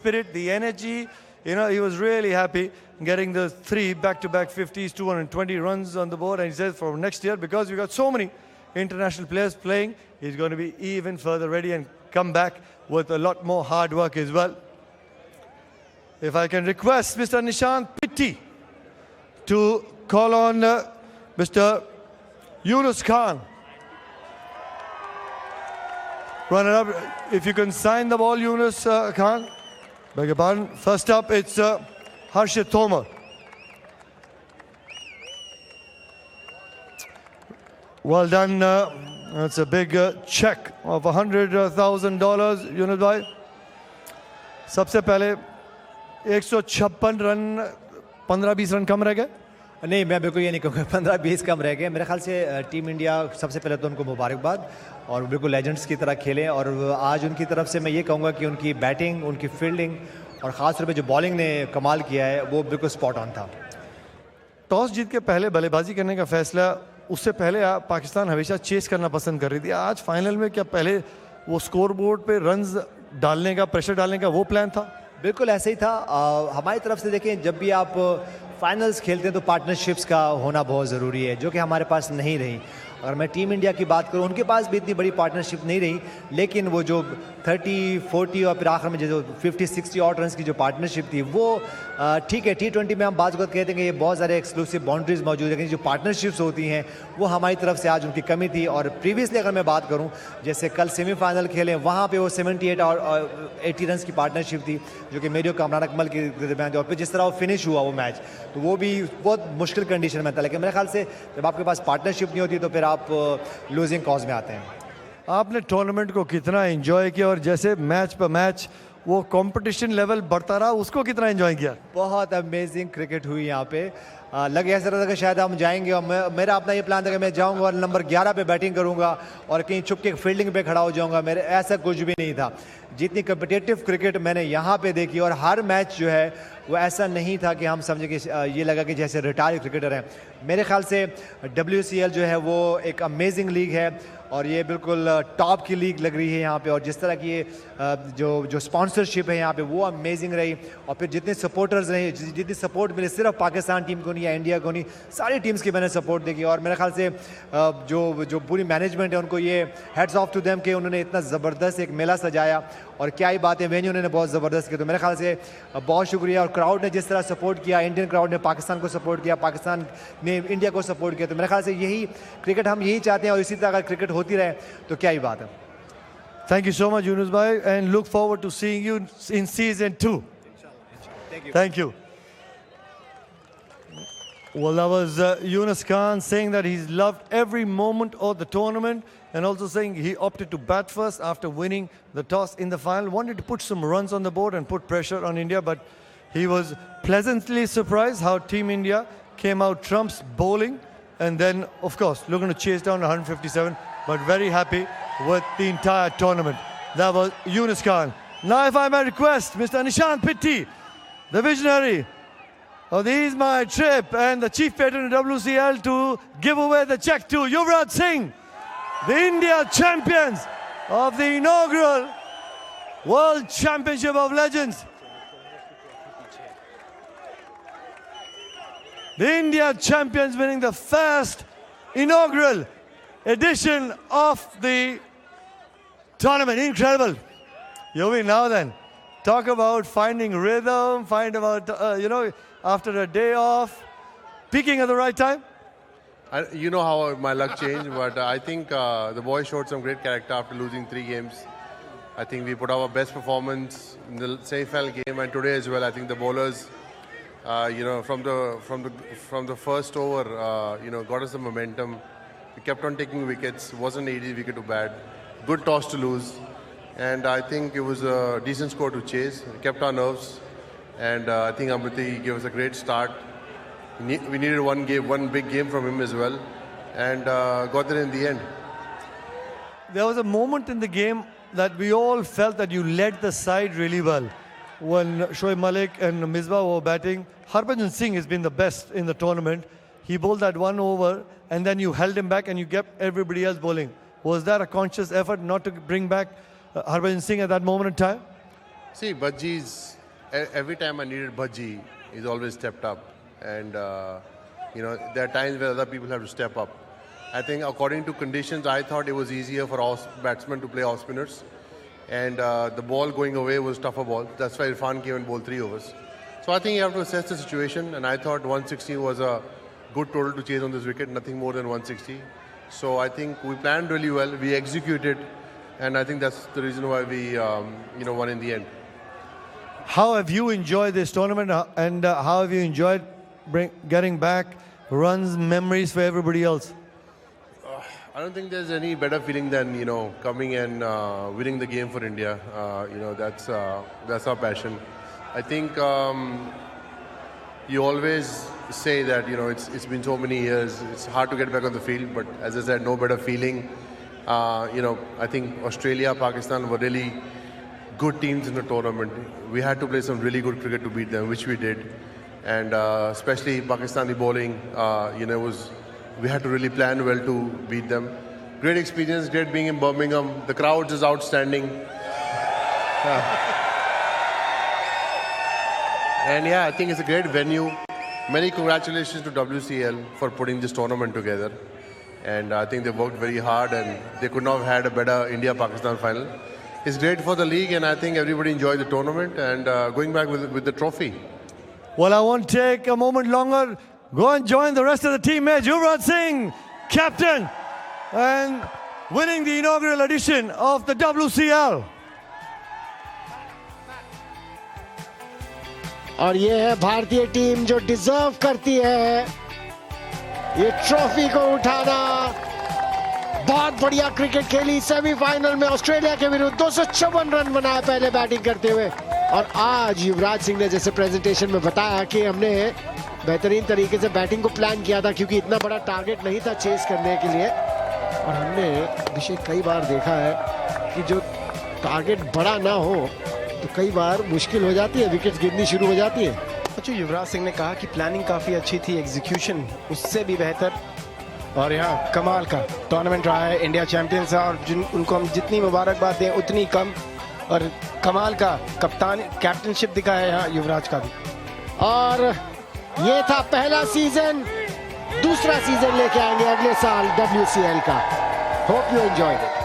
spirit, the energy. He was really happy getting the three back-to-back 50s, 220 runs on the board. And he says for next year, because we got so many international players playing, he's going to be even further ready and come back with a lot more hard work as well. If I can request Mr. Nishant Pitti to call on Mr. Yunus Khan. Runner up, if you can sign the ball, Yunus Khan. Beg your pardon. First up, it's Harshit Tomar. Well done. That's a big check of $100,000, Yunus bhai. सबसे पहले 156 run 15-20 run कम रह गए. नहीं, मैं बिल्कुल ये नहीं कहूँगा 15-20 कम रह गए. मेरे ख्याल से टीम इंडिया सबसे पहले तो उनको मुबारकबाद और बिल्कुल लेजेंड्स की तरह खेलें. और आज उनकी तरफ से मैं ये कहूँगा कि उनकी बैटिंग, उनकी फील्डिंग और ख़ास तौर पे जो बॉलिंग ने कमाल किया है वो बिल्कुल स्पॉट ऑन था. टॉस जीत के पहले बल्लेबाजी करने का फैसला, उससे पहले पाकिस्तान हमेशा चेस करना पसंद कर रही थी. आज फाइनल में क्या पहले वो स्कोर बोर्ड पे रन्स डालने का, प्रेशर डालने का वो प्लान था? बिल्कुल ऐसे ही था. हमारी तरफ से देखें, जब भी आप फाइनल्स खेलते हैं तो पार्टनरशिप्स का होना बहुत ज़रूरी है, जो कि हमारे पास नहीं रही. अगर मैं टीम इंडिया की बात करूं, उनके पास भी इतनी बड़ी पार्टनरशिप नहीं रही, लेकिन वो जो 30-40 और फिर आखिर में जो 50-60 और रन की जो पार्टनरशिप थी वो ठीक है. T20 में हम बात कहते हैं कि ये बहुत सारे एक्सक्लूसिव बाउंड्रीज मौजूद है, लेकिन जो पार्टनरशिप्स होती हैं वो हमारी तरफ से आज उनकी कमी थी. और प्रीवियसली अगर मैं बात करूं, जैसे कल सेमीफाइनल खेले, वहाँ पे वो 78 और 80 रन की पार्टनरशिप थी, जो कि मेरी और कामरान अकमल के दरमियान. और फिर जिस तरह वो फिनिश हुआ वो मैच, तो वो भी बहुत मुश्किल कंडीशन में था. लेकिन मेरे ख्याल से जब आपके पास पार्टनरशिप नहीं होती तो फिर आप लूजिंग कॉज में आते हैं. आपने टूर्नामेंट को कितना एंजॉय किया और जैसे मैच पर मैच वो कंपटीशन लेवल बढ़ता रहा, उसको कितना एंजॉय किया? बहुत अमेजिंग क्रिकेट हुई यहाँ पे. लगे ऐसा रहा था कि शायद हम जाएंगे, और मेरा अपना ये प्लान था कि मैं जाऊंगा और नंबर 11 पे बैटिंग करूंगा और कहीं छुप के फील्डिंग पे खड़ा हो जाऊंगा. मेरे ऐसा कुछ भी नहीं था. जितनी कम्पिटिटिव क्रिकेट मैंने यहाँ पे देखी, और हर मैच जो है वो ऐसा नहीं था कि हम समझे कि ये लगा कि जैसे रिटायर्ड क्रिकेटर हैं. मेरे ख्याल से WCL जो है वो एक अमेजिंग लीग है और ये बिल्कुल टॉप की लीग लग रही है यहाँ पे. और जिस तरह की ये जो स्पॉन्सरशिप है यहाँ पे वो अमेजिंग रही. और फिर जितने सपोर्टर्स रहे, जितनी सपोर्ट मिली, सिर्फ पाकिस्तान टीम को नहीं या इंडिया को नहीं, सारी टीम्स की मैंने सपोर्ट देखी. और मेरे ख्याल से जो पूरी मैनेजमेंट है उनको ये हेड्स ऑफ टू देम कि उन्होंने इतना ज़बरदस्त एक मेला सजाया. और क्या ही बात है, वेन्यू उन्होंने बहुत ज़बरदस्त किया. तो मेरे ख्याल से बहुत शुक्रिया. और क्राउड ने जिस तरह सपोर्ट किया, इंडियन क्राउड ने पाकिस्तान को सपोर्ट किया, पाकिस्तान ने इंडिया को सपोर्ट किया. तो मेरे ख्याल से यही क्रिकेट हम यही चाहते हैं, और इसी तरह अगर क्रिकेट होती रहे तो क्या ही बात है. Thank you so much, Yunus bhai, and look forward to seeing you in season 2. Thank you. Thank you. Well, that was Yunus Khan saying that he's loved every moment of the tournament, and also saying he opted to bat first after winning the toss in the final. Wanted to put some runs on the board and put pressure on India, but he was pleasantly surprised how Team India came out trumps bowling, and then, of course, looking to chase down 157, but very happy with the entire tournament. That was Yunus Khan. Now, if I may request Mr. Nishant Pitti, the visionary of the Ease My Trip and the chief patron of WCL, to give away the check to Yuvraj Singh, the India champions of the inaugural World Championship of Legends. The India champions winning the first inaugural edition of the tournament. Incredible. Yovi, now then, talk about finding rhythm, find about, after a day off, peaking at the right time. You know how my luck changed, but I think the boys showed some great character after losing 3 games. I think we put our best performance in the semi-final game, and today as well. I think the bowlers, from the first over, got us the momentum. We kept on taking wickets. It wasn't an easy wicket to bat. Good toss to lose, and I think it was a decent score to chase. It kept our nerves, and I think Amriti gave us a great start. We needed one big game from him as well, and got there in the end. There was a moment in the game that we all felt that you led the side really well. When Shoaib Malik and Misbah were batting, Harbhajan Singh has been the best in the tournament. He bowled that one over, and then you held him back and you kept everybody else bowling. Was that a conscious effort not to bring back Harbhajan Singh at that moment in time? See, Bhaji's, every time I needed Bhaji, he's always stepped up. And, there are times where other people have to step up. I think according to conditions, I thought it was easier for batsmen to play off spinners. And the ball going away was tougher ball. That's why Irfan came and bowled 3 overs. So I think you have to assess the situation. And I thought 160 was a good total to chase on this wicket, nothing more than 160. So I think we planned really well. We executed. And I think that's the reason why we, won in the end. How have you enjoyed this tournament and how have you enjoyed getting back runs, memories for everybody else? I don't think there's any better feeling than, coming and winning the game for India. That's our passion. I think you always say that, it's been so many years, it's hard to get back on the field, but as I said, no better feeling. I think Australia, Pakistan were really good teams in the tournament. We had to play some really good cricket to beat them, which we did. And especially Pakistani bowling, we had to really plan well to beat them. Great experience, great being in Birmingham. The crowd is outstanding. And I think it's a great venue. Many congratulations to WCL for putting this tournament together. And I think they worked very hard and they could not have had a better India-Pakistan final. It's great for the league and I think everybody enjoyed the tournament and going back with the trophy. Well, I won't take a moment longer. Go and join the rest of the teammates. Yuvraj Singh, captain, and winning the inaugural edition of the WCL. और ये है भारतीय team जो deserve करती है ये trophy को उठाना। बहुत बढ़िया क्रिकेट खेली सेमीफाइनल में ऑस्ट्रेलिया के विरुद्ध 256 रन बनाए पहले बैटिंग करते हुए। और आज युवराज सिंह ने जैसे प्रेजेंटेशन में बताया कि हमने बेहतरीन तरीके से बैटिंग को प्लान किया था क्योंकि इतना बड़ा टारगेट नहीं था चेस करने के लिए। और हमने अभिषेक कई बार देखा है कि जो टारगेट बड़ा ना हो तो कई बार मुश्किल हो जाती है, विकेट्स गिरनी शुरू हो जाती है। अच्छा, युवराज सिंह ने कहा कि प्लानिंग काफ़ी अच्छी थी, एग्जीक्यूशन उससे भी बेहतर। और यहाँ कमाल का टूर्नामेंट रहा है, इंडिया चैंपियंस है और उनको हम जितनी मुबारकबाद दें उतनी कम। और कमाल का कप्तान कैप्टनशिप दिखा है यहाँ युवराज का भी। और ये था पहला सीजन, दूसरा सीजन लेके आएंगे अगले साल WCL का। Hope you enjoyed it.